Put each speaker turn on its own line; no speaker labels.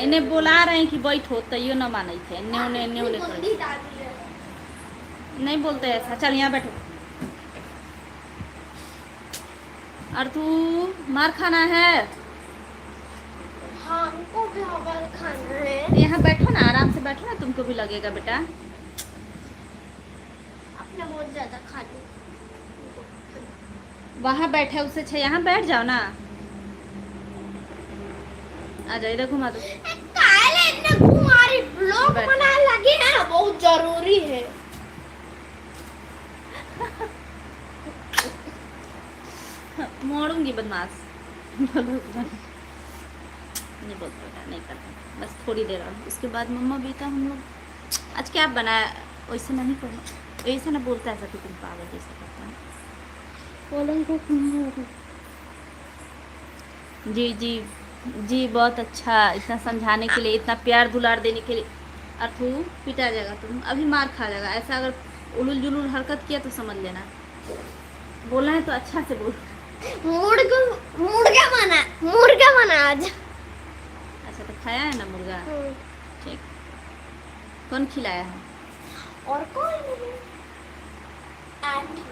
इन्हें बुला रहे हैं कि बैठो तैयो न माने थे इन्हें उन्हें नहीं बोलते ऐसा। चल यहाँ बैठो। और तू मार खाना है।
हाँ, हमको भी हवा खाना है।
यहाँ बैठो ना, आराम से बैठो ना, तुमको भी लगेगा बेटा।
आपने बहुत ज्यादा खा ली।
वहाँ बैठे उससे अच्छा यहाँ बैठ जाओ ना। आ जाओ, इधर घुमा दो।
काले इतने तुम्हारी ब्लॉग
बैठ।
बनाने लगी है ना, बहुत जरूरी है।
मोड़ूंगी बदमाश। नहीं बोलते बेटा, नहीं करते, बस थोड़ी देर और उसके बाद मम्मा बेटा हम लोग आज क्या बनाया। वैसे नहीं करो, ऐसे ना बोलता ऐसा कि तुम पागल जैसा करता है। जी जी जी, बहुत अच्छा, इतना समझाने के लिए, इतना प्यार दुलार देने के लिए। और तू पिटा जाएगा, तुम अभी मार खा जाएगा। ऐसा अगर उलूल जुलूल हरकत किया तो समझ लेना। बोलना है तो अच्छा से बोल।
मुर्गा बना आज।
अच्छा तो खाया है ना मुर्गा। ठीक। कौन खिलाया है?
और कोई नहीं। आंटी।